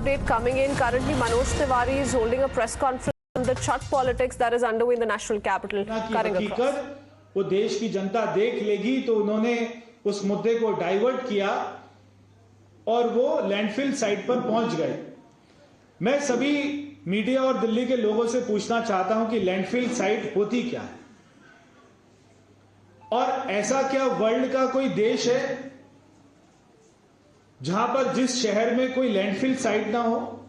update coming in. Currently, Manoj Tiwari is holding a press conference on the Chhat politics that is underway in the national capital. हकीकत वो देश की जनता देख लेगी तो उन्होंने उस मुद्दे को डाइवर्ट किया और वो लैंडफिल साइट पर पहुंच गए। मैं सभी मीडिया और दिल्ली के लोगों से पूछना चाहता हूं कि लैंडफिल साइट होती क्या है और ऐसा क्या वर्ल्ड का कोई देश है जहां पर जिस शहर में कोई लैंडफिल साइट ना हो,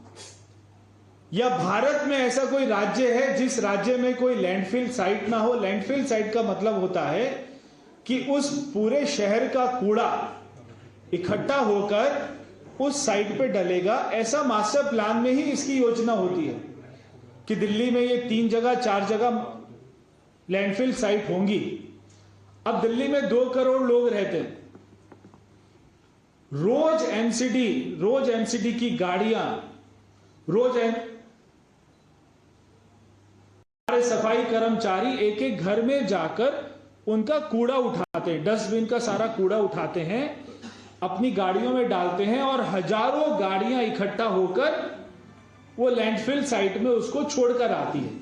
या भारत में ऐसा कोई राज्य है जिस राज्य में कोई लैंडफिल साइट ना हो। लैंडफिल साइट का मतलब होता है कि उस पूरे शहर का कूड़ा इकट्ठा होकर उस साइट पे डलेगा। ऐसा मास्टर प्लान में ही इसकी योजना होती है कि दिल्ली में ये 3 जगह 4 जगह लैंडफिल साइट होंगी। अब दिल्ली में 2 करोड़ लोग रहते हैं। रोज एमसीडी की गाड़ियां, सफाई कर्मचारी एक एक घर में जाकर उनका कूड़ा उठाते हैं, डस्टबिन का सारा कूड़ा उठाते हैं, अपनी गाड़ियों में डालते हैं और हजारों गाड़ियां इकट्ठा होकर वो लैंडफिल साइट में उसको छोड़कर आती है।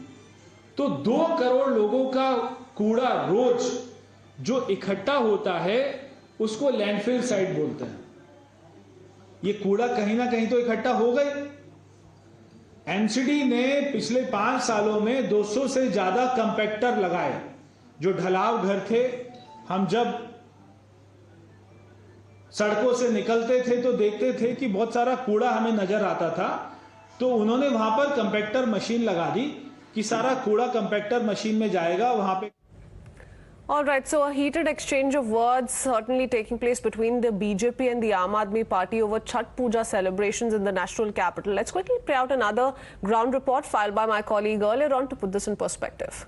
तो 2 करोड़ लोगों का कूड़ा रोज जो इकट्ठा होता है उसको लैंडफिल साइट बोलते हैं। ये कूड़ा कहीं ना कहीं तो इकट्ठा हो गई। एमसीडी ने पिछले 5 सालों में 200 से ज्यादा कंपैक्टर लगाए। जो ढलाव घर थे, हम जब सड़कों से निकलते थे तो देखते थे कि बहुत सारा कूड़ा हमें नजर आता था, तो उन्होंने वहां पर कंपैक्टर मशीन लगा दी कि सारा कूड़ा कंपैक्टर मशीन में जाएगा। वहां पे All right, so a heated exchange of words certainly taking place between the BJP and the Aam Aadmi Party over Chhat Puja celebrations in the national capital. Let's quickly play out another ground report filed by my colleague earlier on to put this in perspective.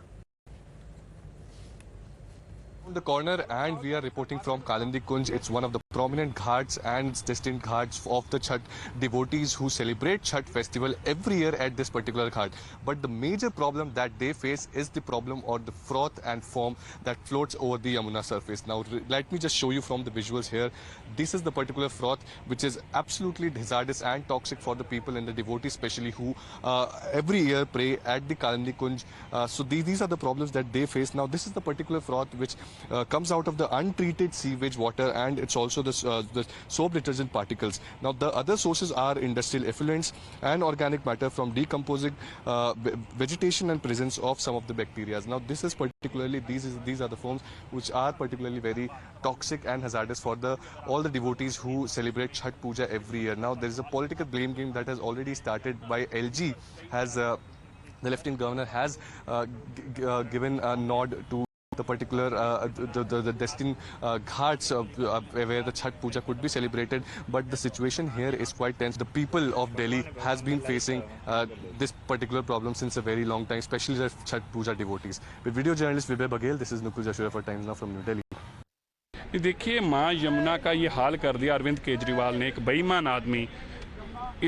The corner, and we are reporting from Kalindi Kunj. It's one of the prominent ghats and distant ghats of the Chhat devotees who celebrate Chhat festival every year at this particular ghat. But the major problem that they face is the problem or the froth and foam that floats over the Yamuna surface. Now let me just show you from the visuals here. This is the particular froth which is absolutely hazardous and toxic for the people and the devotees especially who every year pray at the Kalindi Kunj. So these are the problems that they face. Now this is the particular froth which comes out of the untreated sewage water, and it's also the soap detergent particles. Now the other sources are industrial effluents and organic matter from decomposing vegetation and presence of some of the bacteria. Now this is particularly these are the foams which are particularly very toxic and hazardous for all the devotees who celebrate Chhat Puja every year. Now there is a political blame game that has already started by LG. The Lieutenant Governor has given a nod to the particular the destined ghats where the Chhat Puja could be celebrated, but the situation here is quite tense. The people of Delhi has been facing this particular problem since a very long time, especially the Chhat Puja devotees. With video journalist Vibhay Baghel, this is Nukul Jashura for Times Now from New Delhi. देखिए, माँ यमुना का ये हाल कर दिया अरविंद केजरीवाल ने। एक बेईमान आदमी,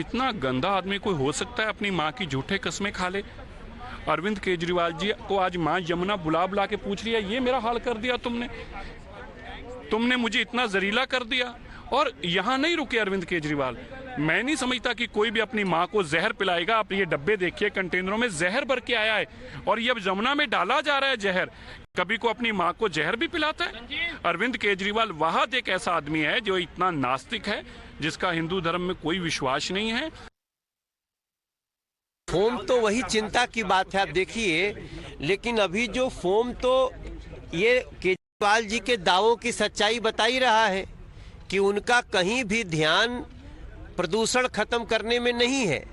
इतना गंदा आदमी कोई हो सकता है अपनी माँ की झूठे कस्में खा ले? अरविंद केजरीवाल जी को आज माँ यमुना बुला के पूछ रही है, ये मेरा हाल कर दिया तुमने मुझे इतना जरीला कर दिया। और यहाँ नहीं रुके अरविंद केजरीवाल। मैं नहीं समझता कि कोई भी अपनी माँ को जहर पिलाएगा। आप ये डब्बे देखिए, कंटेनरों में जहर भर के आया है और ये अब यमुना में डाला जा रहा है जहर। कभी को अपनी माँ को जहर भी पिलाता है? अरविंद केजरीवाल वहाद एक ऐसा आदमी है जो इतना नास्तिक है, जिसका हिंदू धर्म में कोई विश्वास नहीं है। फोम तो वही चिंता की बात है, आप देखिए। लेकिन अभी जो फोम तो ये केजरीवाल जी के दावों की सच्चाई बता ही रहा है कि उनका कहीं भी ध्यान प्रदूषण खत्म करने में नहीं है।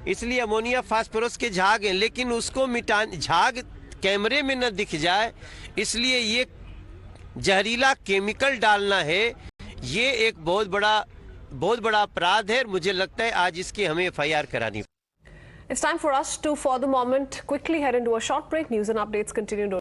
इसलिए अमोनिया फास्फोरस के झाग हैं, लेकिन उसको झाग कैमरे में न दिख जाए, इसलिए ये जहरीला केमिकल डालना है। ये एक बहुत बड़ा अपराध है। मुझे लगता है आज इसकी हमें FIR करानी। It's time for us to, for the moment, quickly head into a short break. News and updates continue.